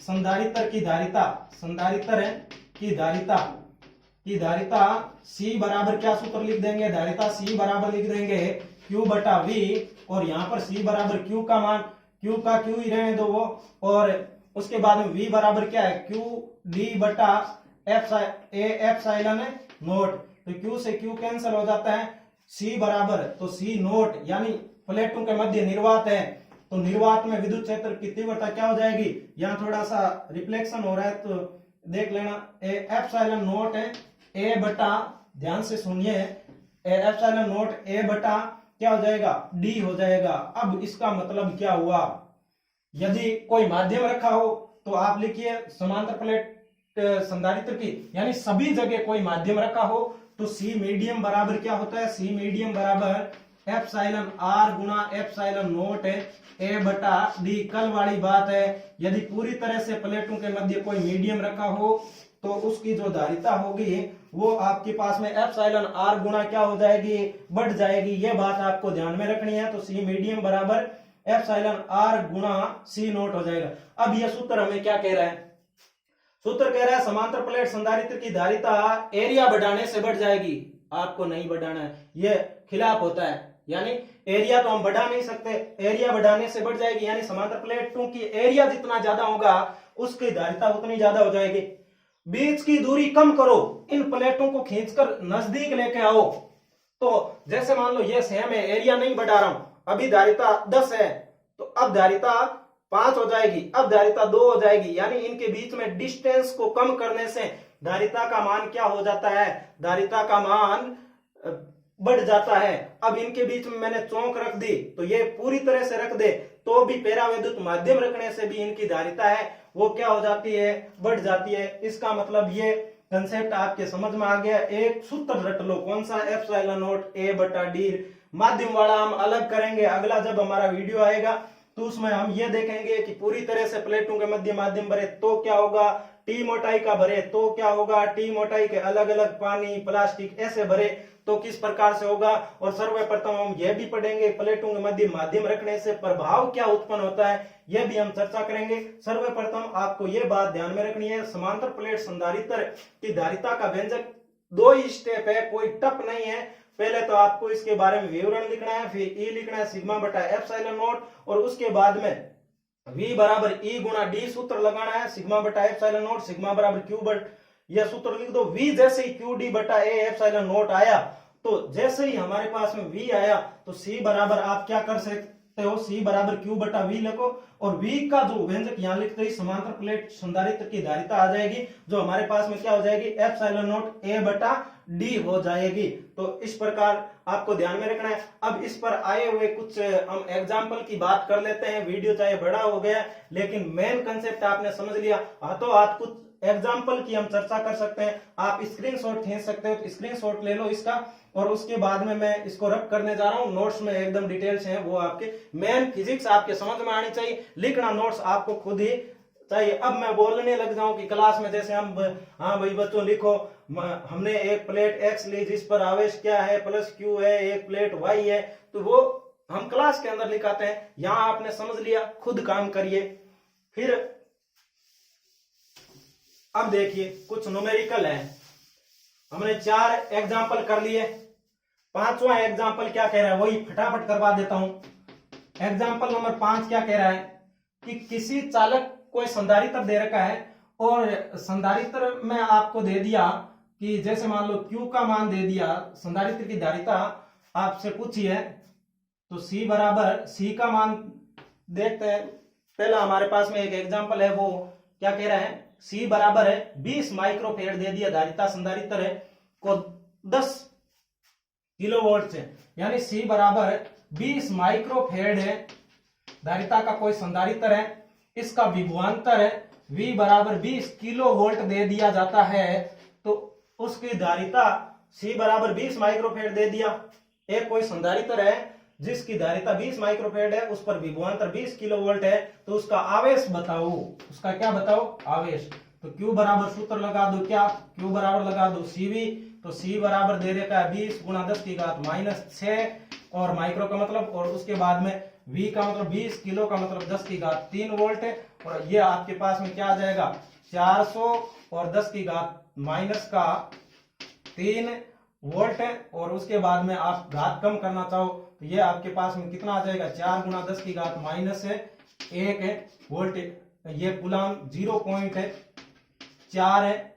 संधारित्र की धारिता, संधारित्र की धारिता C बराबर क्या सूत्र लिख देंगे, धारिता C बराबर लिख देंगे Q बटा V, और यहाँ पर C बराबर Q का मान, Q का Q ही रहने दो वो, और उसके बाद में V बराबर क्या है Q D बटा एप्सिलॉन नोट। तो Q से Q कैंसिल हो जाता है, C बराबर तो C नोट यानी प्लेटों के मध्य निर्वात है, तो निर्वात में विद्युत क्षेत्र की तीव्रता क्या हो जाएगी, यहाँ थोड़ा सा रिफ्लेक्शन हो रहा है तो देख लेना, एप्सिलॉन नोट है A बटा, ध्यान से सुनिए, एप्सिलॉन नोट A बटा क्या हो जाएगा D हो जाएगा। अब इसका मतलब क्या हुआ, यदि कोई माध्यम रखा हो तो आप लिखिए समांतर प्लेट संधारित्र की, यानी सभी जगह कोई माध्यम रखा हो तो C मीडियम बराबर क्या होता है, C मीडियम बराबर epsilon R Guna epsilon note A बटा D। कल वाली बात है, यदि पूरी तरह से प्लेटों के मध्य कोई मीडियम रखा हो तो उसकी जो धारिता होगी वो आपके पास में एप्सिलॉन R गुना क्या हो जाएगी, बढ़ जाएगी। ये बात आपको ध्यान में रखनी है। तो C मीडियम बराबर एप्सिलॉन R गुना C नोट हो जाएगा। अब ये सूत्र हमें क्या कह रहा है, सूत्र कह रहा है समांतर प्लेट संधारित्र की धारिता एरिया बढ़ाने से बढ़ जाएगी। आपको नहीं बढ़ाना है, ये खिलाफ होता है, यानी एरिया तो हम बढ़ा नहीं सकते, एरिया बढ़ाने से बढ़ जाएगी, यानी समांतर प्लेटों की एरिया जितना ज्यादा होगा उसकी धारिता उतनी ज्यादा हो जाएगी। बीच की दूरी कम करो, इन प्लेटों को खींचकर नजदीक लेके आओ। तो जैसे मान लो ये सेम है, एरिया नहीं बढ़ा रहा हूं, अभी धारिता 10 है तो अब धारिता 5 हो जाएगी, अब धारिता 2 हो जाएगी, यानी इनके बीच में डिस्टेंस को कम करने से धारिता का मान क्या हो जाता है, धारिता का मान बढ़ जाता है। अब इनके बीच में मैंने चौक रख दी, तो ये पूरी तरह से रख दे तो भी पैरावैद्युत माध्यम रखने से भी इनकी धारिता है वो क्या हो जाती है, बढ़ जाती है। इसका मतलब ये कंसेप्ट आपके समझ में आ गया। एक सूत्र रट लो, कौन सा, एप्सिलॉन नॉट A बटा D। माध्यम वाला हम अलग करेंगे, अगला जब हमारा वीडियो आएगा तो उसमें हम ये देखेंगे कि पूरी तरह से प्लेटों के मध्य माध्यम भरे तो क्या होगा, टी मोटाई का भरे तो क्या होगा, टी मोटाई के अलग अलग पानी प्लास्टिक ऐसे भरे तो किस प्रकार से होगा। और सर्वप्रथम हम यह भी पढ़ेंगे प्लेटों के मध्य माध्यम रखने से प्रभाव क्या उत्पन्न होता है, यह भी हम चर्चा करेंगे। सर्वप्रथम आपको यह बात ध्यान में रखनी है, समांतर प्लेट संधारित्र की धारिता का व्यंजक 2 ही स्टेप है, कोई टप नहीं है। पहले तो आपको इसके बारे में विवरण लिखना है, फिर E लिखना है सिग्मा बटा एप्सिलॉन नॉट, और उसके बाद में V बराबर E गुना D सूत्र लगाना है, सिग्मा बटा एप्सिलॉन नॉट सिग्मा बराबर Q बट, यह सूत्र लिख दो। V जैसे ही Q D बटा A एप्सिलॉन नॉट आया, तो जैसे ही हमारे पास में V आया तो C बराबर आप क्या कर सकते हो, C बराबर Q बटा V लिखो, और V का जो व्यंजक यहाँ लिखते ही समांतर प्लेट संधारित्र की धारिता आ जाएगी, जो हमारे पास में क्या हो जाएगी, एप्सिलॉन नॉट A बटा D हो जाएगी। तो इस प्रकार आपको ध्यान में रखना है। अब इस पर आए हुए कुछ हम एग्जाम्पल की बात कर लेते हैं। वीडियो चाहे बड़ा हो गया लेकिन मेन कंसेप्ट आपने समझ लिया। हाथों हाथ कुछ एग्जाम्पल की हम चर्चा कर सकते हैं। आप स्क्रीनशॉट खींच सकते हो, तो स्क्रीनशॉट ले लो इसका, और उसके बाद में मैं इसको रब करने जा रहा हूं। नोट्स में एकदम डिटेल्स हैं, वो आपके मेन फिजिक्स आपके समझ में आनी चाहिए, लिखना नोट्स आपको खुद ही चाहिए। अब मैं बोलने लग जाऊं कि क्लास में जैसे हम, हाँ भाई बच्चों लिखो, हमने एक प्लेट एक्स ली जिस पर आवेश क्या है प्लस क्यू है, एक प्लेट वाई है, तो वो हम क्लास के अंदर लिखाते हैं। यहां आपने समझ लिया, खुद काम करिए। फिर अब देखिए कुछ न्यूमेरिकल है, हमने 4 एग्जाम्पल कर लिए। 5वां एग्जाम्पल क्या कह रहा है वही फटाफट करवा देता हूं। एग्जाम्पल नंबर 5 क्या कह रहा है कि किसी चालक कोई संधारित्र दे रखा है और संधारित्र में आपको दे दिया कि जैसे मान लो Q का मान दे दिया, संधारित्र की धारिता आपसे पूछी है, तो C बराबर C का मान देखते हैं। पहला हमारे पास में एक एग्जाम्पल है, वो क्या कह रहा है, C बराबर है 20 माइक्रोफेड दे दिया, धारिता संधारित्र है को 10 किलोवोल्ट से, यानी C बराबर 20 माइक्रोफेड है, धारिता का कोई संधारित्र है, इसका विभवांतर है V बराबर 20 किलो वोल्ट दे दिया जाता है, तो उसकी धारिता C बराबर 20 माइक्रोफेड दे दिया। एक कोई संधारित्र है जिसकी धारिता 20 माइक्रोफेड है, उस पर विभवांतर 20 किलो वोल्ट है, तो उसका आवेश बताओ, उसका क्या बताओ, आवेश। तो Q बराबर सूत्र लगा दो, क्या Q बराबर लगा दो CV, तो C बराबर दे रखा है 20 गुणा 10 की घात -6 और माइक्रो का मतलब, और उसके बाद में V का मतलब 20, किलो का मतलब 10 की घात 3 वोल्ट है, और ये आपके पास में क्या आ जाएगा 400 और 10 की घात -3 वोल्ट है। और उसके बाद में आप घात कम करना चाहो तो ये आपके पास में कितना आ जाएगा, 4 गुणा 10 की घात -1 है वोल्ट। ये कुलाम 0.4 है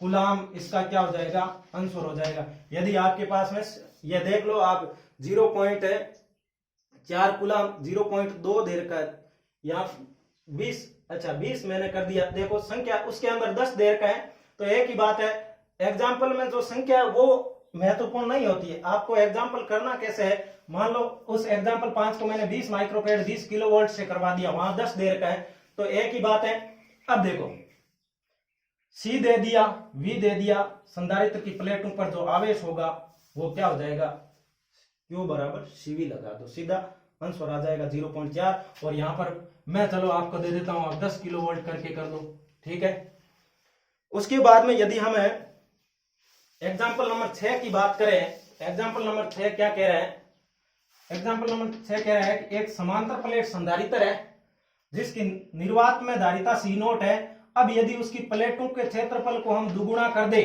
कुलाम, इसका क्या हो जाएगा, आंसर हो जाएगा। यदि आपके पास में ये देख लो आप 0.4 कुलाम 0.2 दे रखा है, यहाँ 20, अच्छा 20 मैंने कर दिया। देखो संख्या उसके अंदर 10 दे रखा है, तो एक ही बात है, एग्जाम्पल में जो संख्या है वो महत्वपूर्ण नहीं होती है। आपको एग्जाम्पल करना कैसे है, मान लो उस एग्जाम्पल 5 को मैंने 20 माइक्रोफेड 20 किलो वोल्ट से करवा दिया, वहां 10 दे रखा है, तो एक ही बात है। अब देखो C दे दिया, V दे दिया, संधारित्र की प्लेटों पर जो आवेश होगा वो क्या हो जाएगा, Q बराबर CV लगा दो, सीधा आंसर आ जाएगा 0.4। और यहां पर मैं चलो आपको दे देता हूं, आप 10 किलो वोल्ट करके कर दो, ठीक है। उसके बाद में यदि हम एग्जाम्पल नंबर 6 की बात करें, एग्जाम्पल नंबर 6 क्या कह रहा है, एग्जाम्पल नंबर 6 कह रहा है कि एक समांतर प्लेट संधारित्र है जिसकी निर्वात में धारिता C0 है। अब यदि उसकी प्लेटों के क्षेत्रफल को हम दुगुना कर दे,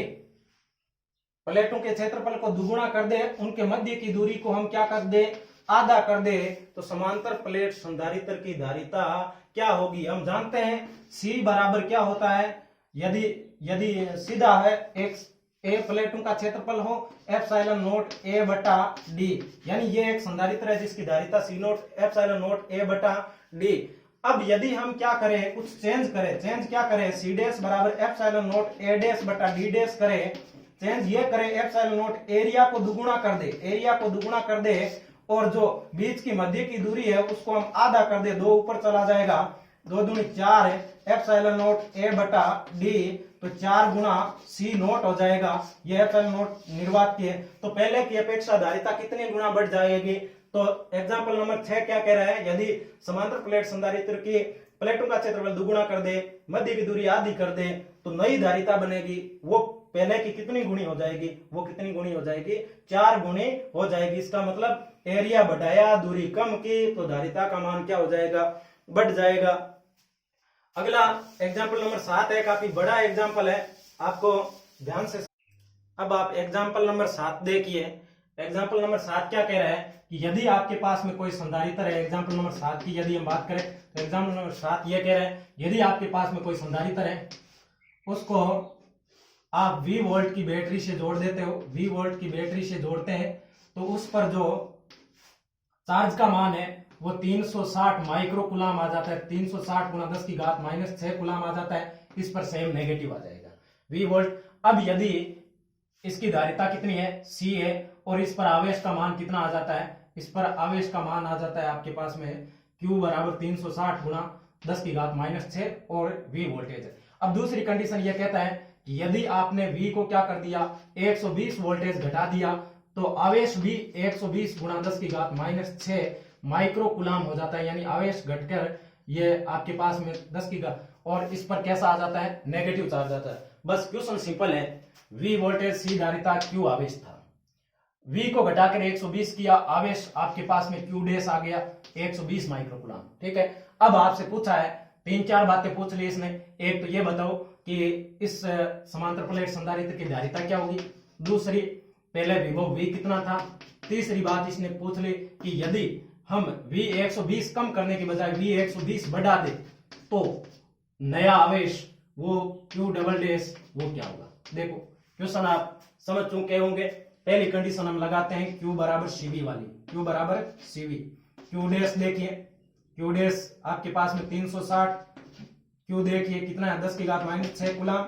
प्लेटों के क्षेत्रफल को दुगुना कर दे, उनके मध्य की दूरी को हम क्या कर दे, आधा कर दे, तो समांतर प्लेट संधारित्र की धारिता क्या होगी। हम जानते हैं C बराबर क्या होता है, यदि सीधा है एक ए प्लेटों का क्षेत्रफल हो एप्सिलॉन नोट A बटा D, यानी ये एक संधारित्र है जिसकी धारिता C0 एप्सिलॉन नोट A बटा D। अब यदि हम क्या करें, कुछ चेंज क्या करें, C डैश बराबर एप्सिलॉन नोट A डैश बटा D डैश करें, चेंज ये करें, एप्सिलॉन नोट एरिया को दुगुना कर दे, और जो बीच की मध्य की दूरी है उसको हम आधा कर दे, 2 ऊपर चला जाएगा, 2 दूनी 4 है, एप्सिलॉन नोट A बटा D, तो 4 गुणा C0 हो जाएगा। ये एप्सिलॉन नोट निर्वात की है, तो पहले की अपेक्षा धारिता कितने गुना बढ़ जाएगी। तो एग्जाम्पल नंबर 6 क्या कह रहा है, यदि समांतर प्लेट संधारित्र की प्लेटों का क्षेत्रफल दुगुना कर दे, मध्य की दूरी आधी कर दे, तो नई धारिता बनेगी, वो पहले की कितनी गुणी हो जाएगी, वो कितनी गुणी हो जाएगी, 4 गुणी हो जाएगी। इसका मतलब एरिया बढ़ाया, दूरी कम की, तो धारिता का मान क्या हो जाएगा, बढ़ जाएगा। अगला एग्जाम्पल नंबर 7 है, काफी बड़ा एग्जाम्पल है, आपको ध्यान से। अब आप एग्जाम्पल नंबर 7 देखिए। एग्जाम्पल नंबर 7 क्या कह रहा है कि यदि आपके पास में कोई संधारित्र है, एग्जाम्पल नंबर 7 की यदि हम बात करें तो एग्जाम्पल नंबर 7 ये कह रहा है, यदि आपके पास में कोई संधारित्र है, उसको आप V वोल्ट की बैटरी से जोड़ देते हो, V वोल्ट की बैटरी से जोड़ते हैं, तो उस पर जो चार्ज का मान है वो 360 माइक्रो कुलाम आ जाता है, 360 गुणा 10 की घात -6 कुलाम आ जाता है। इस पर सेम नेगेटिव आ जाएगा V वोल्ट। अब यदि इसकी धारिता कितनी है, C है, और इस पर आवेश का मान कितना आ जाता है, इस पर आवेश का मान आ जाता है आपके पास में Q बराबर 360 गुणा 10 की घात -6 और V वोल्टेज है। अब दूसरी कंडीशन ये कहता है कि यदि आपने V को क्या कर दिया, 120 वोल्टेज घटा दिया, तो आवेश भी 120 गुणा 10 की घात -6 माइक्रो कूलाम हो जाता है, यानी आवेश घटकर ये आपके पास में 10 की घात, और इस पर कैसा आ जाता है, नेगेटिव चार्ज आता है। बस क्वेश्चन सिंपल है, V वोल्टेज, C धारिता, Q आवेश था। V को घटाकर 120 किया, आवेश आपके पास में Q डैश आ गया 120 माइक्रो कूलाम। ठीक है, अब आपसे पूछा है, 3-4 बातें पूछ ली इसने। एक तो ये बताओ कि इस समांतर प्लेट संधारित्र की धारिता क्या होगी, दूसरी पहले विभव V कितना था, तीसरी बात इसने पूछ ली कि यदि हम V 120 कम करने के बजाय V 120 बढ़ा दे तो नया आवेश वो Q डबल डैश वो क्या होगा। देखो क्वेश्चन आप समझ चुके होंगे। पहली कंडीशन हम लगाते हैं Q बराबर CV वाली, Q बराबर CV। Q डैश देखिए, Q डैश आपके पास में 360, Q देखिए कितना है 10 की घात -6 कूलाम,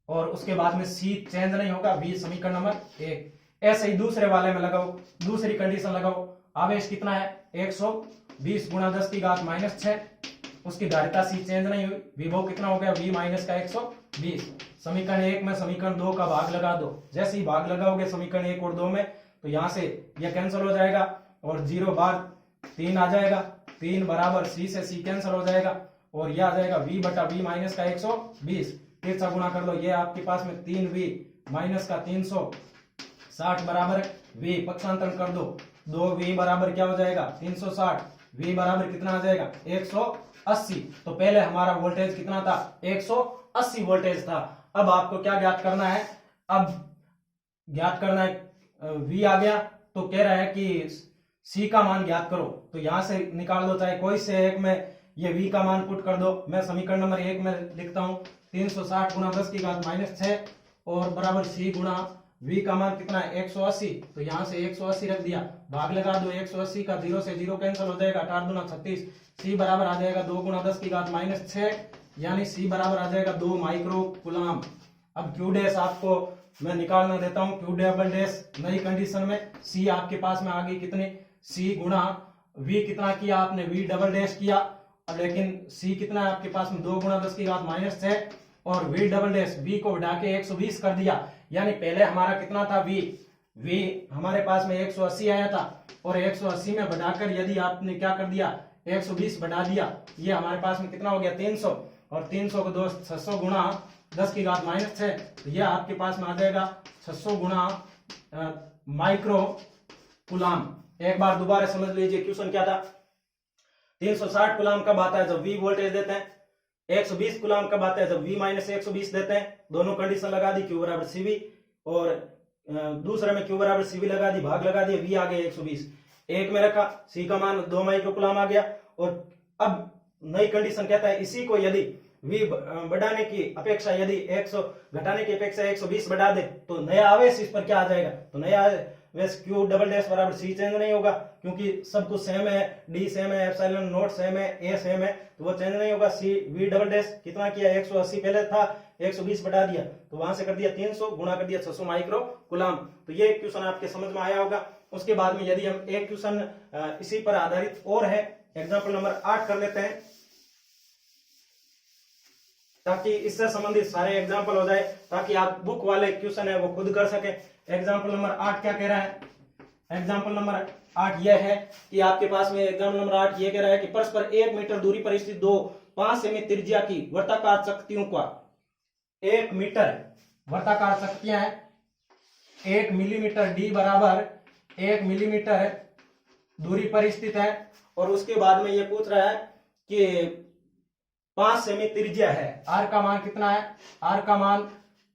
और उसके बाद में C चेंज नहीं होगा, V समीकरण नंबर 1। ऐसे ही दूसरे वाले में लगाओ, दूसरी कंडीशन लगाओ, आवेश कितना है 120 गुणा 10 की घात -6, उसकी धारिता C चेंज नहीं हुई, विभव कितना हो गया V माइनस का 120। समीकरण 1 में समीकरण 2 का भाग लगा दो, जैसे ही भाग लगाओगे समीकरण 1 और 2 में तो यहां से यह कैंसिल हो जाएगा और 0 बार 3 आ जाएगा, 3 बराबर C से C कैंसिल हो जाएगा और यह आ जाएगा V बटा V माइनस का 120। फिर से गुणा कर लो, ये आपके पास में 3V माइनस का 360 बराबर V, पक्षांतरण कर दो, 2V बराबर क्या हो जाएगा 360, V बराबर कितना आ जाएगा 180। तो पहले हमारा वोल्टेज कितना था 180 वोल्टेज था। अब आपको क्या ज्ञात करना है, अब ज्ञात करना है V आ गया तो कह रहा है कि C का मान ज्ञात करो, तो यहां से निकाल दो, चाहे कोई से एक में ये V का मान पुट कर दो। मैं समीकरण नंबर 1 में लिखता हूं 360 गुणा 10 की घात -6 और बराबर C गुणा V का मान कितना है 180, तो यहां से 180 रख दिया, भाग लगा दो, 180 का 0 से 0 कैंसिल हो जाएगा, 8 दूना 36, C बराबर आ जाएगा 2 गुणा 10 की घात -6, यानी C बराबर आ जाएगा 2 माइक्रो कूलाम। अब Q डैश आपको मैं निकालना देता हूं, Q डबल डैश नई कंडीशन में C आपके पास में आ गई कितनी, C गुणा V कितना किया आपने, V डबल डैश किया, लेकिन C कितना है आपके पास में 2 गुणा 10 की घात -6 और V डबल डैश V को बढ़ा के 120 कर दिया, यानी पहले हमारा कितना था V हमारे पास में 180 आया था और 180 में बढ़ाकर यदि आपने क्या कर दिया 120 बढ़ा दिया, ये हमारे पास में कितना हो गया 300, और 300 को 600 गुणा 10 की घात -6, तो यह आपके पास में आ जाएगा 600 गुणा माइक्रो कूलाम। एक बार दोबारा समझ लीजिए क्वेश्चन क्या था, 360 कूलाम कब आता है जब V वोल्टेज देते हैं, 120 कूलाम कब आता है जब V माइनस 120 देते हैं। दोनों कंडीशन लगा दी, Q बराबर CV, और दूसरे में Q बराबर CV लगा दी, भाग लगा दिया, V आ गया 120, एक में रखा, C का मान 2 माइक्रो कूलाम आ गया। और अब नई कंडीशन कहता है इसी को यदि V बढ़ाने की अपेक्षा, यदि 100 घटाने की अपेक्षा 120 बढ़ा दे तो नया आवेश इस पर क्या आ जाएगा, तो नया आवेश Q डबल डैश बराबर C चेंज नहीं होगा क्योंकि सब कुछ सेम है, D सेम है, एप्सिलॉन नोट सेम है, A सेम है, तो वो चेंज नहीं होगा। C V डबल डैश कितना किया 180 पहले था, 120 बढ़ा दिया तो वहां से कर दिया 300 गुणा कर दिया 600 माइक्रो कूलाम। तो ये क्वेश्चन आपके समझ में आया होगा। उसके बाद में यदि हम एक क्वेश्चन इसी पर आधारित और है, एग्जाम्पल नंबर 8 कर लेते हैं ताकि इससे संबंधित सारे एग्जाम्पल हो जाए, ताकि आप बुक वाले क्वेश्चन है वो खुद कर सके। एग्जाम्पल नंबर 8 क्या कह रहा है, एग्जाम्पल नंबर 8 यह है कि आपके पास में एग्जाम्पल नंबर 8 ये कह रहा है कि परस्पर 1 मीटर दूरी पर स्थित दो 5 सेमी त्रिज्या की वर्ताकार चकतियों का 1 मीटर वर्ताकार चकतियां हैं 1 मिलीमीटर D बराबर 1 मिलीमीटर दूरी पर स्थित है, और उसके बाद में ये पूछ रहा है कि 5 सेमी त्रिज्या है, R का मान कितना है, R का मान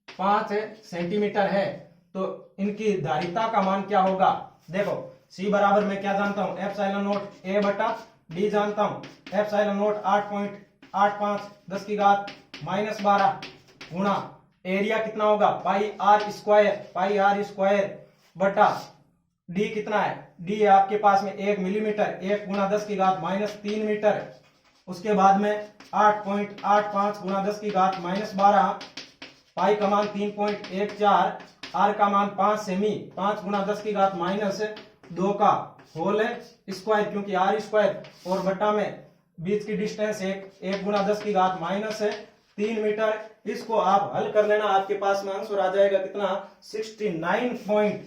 5 सेंटीमीटर है, तो इनकी धारिता का मान क्या होगा। देखो C बराबर मैं क्या जानता हूं, एप्सिलॉन नोट A बटा D जानता हूं, एप्सिलॉन नोट 8.85 10 की घात -12 गुणा एरिया कितना होगा पाई आर स्क्वायर बटा D कितना है, D आपके पास में 1 मिलीमीटर, 1 गुणा 10 की घात -3 मीटर, उसके बाद में 8.85 गुणा 10 की घात -12, पाई का मान 3.14, आर का मान 5 सेमी, 5 गुणा 10 की घात -2 का होल स्क्वायर, क्योंकि आर स्क्वायर और बटा में बीच की डिस्टेंस 1 गुणा 10 की घात -3 मीटर। इसको आप हल कर लेना, आपके पास में आंसर आ जाएगा कितना 69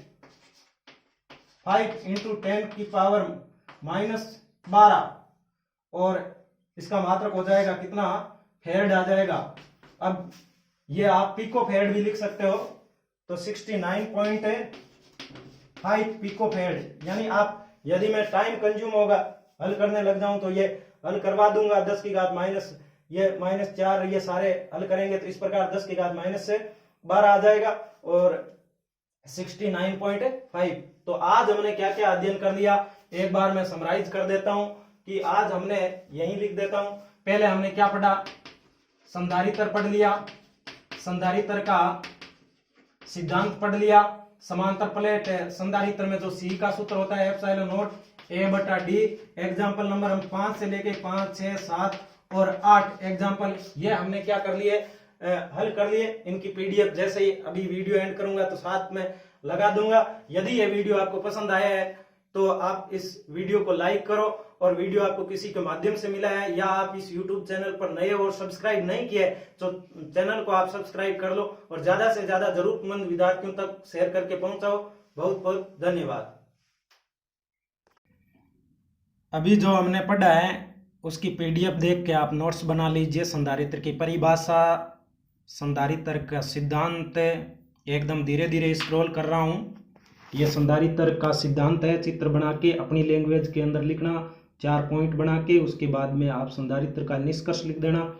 5 इंटू 10 की पावर -12 और इसका मात्रक हो जाएगा कितना, फेरड आ जाएगा। अब ये आप पिको फेरड भी लिख सकते हो, तो 69.5 पिको फेरड। यानी आप यदि मैं टाइम कंज्यूम होगा हल करने लग जाऊं तो ये हल करवा दूंगा 10 की घात माइनस ये -4 ये सारे हल करेंगे तो इस प्रकार 10 की घात -12 आ जाएगा और 69.5। तो आज हमने क्या क्या अध्ययन कर लिया, एक बार मैं समराइज कर देता हूं कि आज हमने यही लिख देता हूं। पहले हमने क्या पढ़ा, संधारित्र पढ़ लिया, संधारित्र का सिद्धांत पढ़ लिया, समांतर प्लेट संधारित्र में जो सी का सूत्र होता है epsilon not A/D। Example number हम 5 से लेके 5, 6, 7 और 8 एग्जाम्पल ये हमने क्या कर लिए, हल कर लिए। इनकी पीडीएफ जैसे ही अभी वीडियो एंड करूंगा तो साथ में लगा दूंगा। यदि ये वीडियो आपको पसंद आया है तो आप इस वीडियो को लाइक करो, और वीडियो आपको किसी के माध्यम से मिला है या आप इस YouTube चैनल पर नए और सब्सक्राइब नहीं किए तो चैनल को आप सब्सक्राइब कर लो और ज्यादा से ज्यादा जरूरतमंद विद्यार्थियों तक शेयर करके पहुंचाओ। बहुत बहुत धन्यवाद। अभी जो हमने पढ़ा है उसकी पीडीएफ देख के आप नोट्स बना लीजिए। संधारित्र की परिभाषा, संधारित्र का सिद्धांत, एकदम धीरे धीरे स्क्रॉल कर रहा हूँ। ये संधारित्र का सिद्धांत है, चित्र बना के अपनी लैंग्वेज के अंदर लिखना, 4 पॉइंट बना के, उसके बाद में आप संधारित्र का निष्कर्ष लिख देना।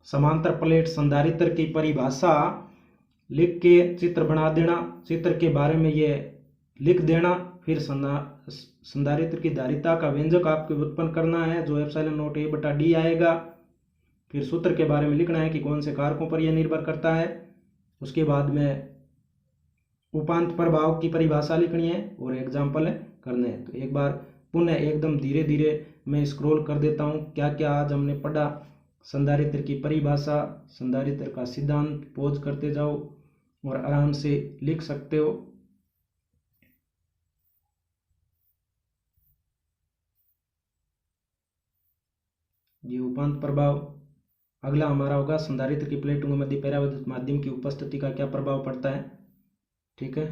समांतर प्लेट संधारित्र की परिभाषा लिख के चित्र बना देना, चित्र के बारे में ये लिख देना। फिर संधारित्र की धारिता का व्यंजक आपको उत्पन्न करना है जो एप्सिलॉन नॉट A/D आएगा। फिर सूत्र के बारे में लिखना है कि कौन से कारकों पर यह निर्भर करता है। उसके बाद में उपांत प्रभाव की परिभाषा लिखनी है और एग्जाम्पल करने हैं। तो एक बार पुनः एकदम धीरे धीरे मैं स्क्रॉल कर देता हूँ क्या क्या आज हमने पढ़ा। संधारित्र की परिभाषा, संधारित्र का सिद्धांत, पॉज करते जाओ और आराम से लिख सकते हो। ये उपांत प्रभाव। अगला हमारा होगा संधारित्र की प्लेटों के मध्य परावैद्युत माध्यम की उपस्थिति का क्या प्रभाव पड़ता है। ठीक है।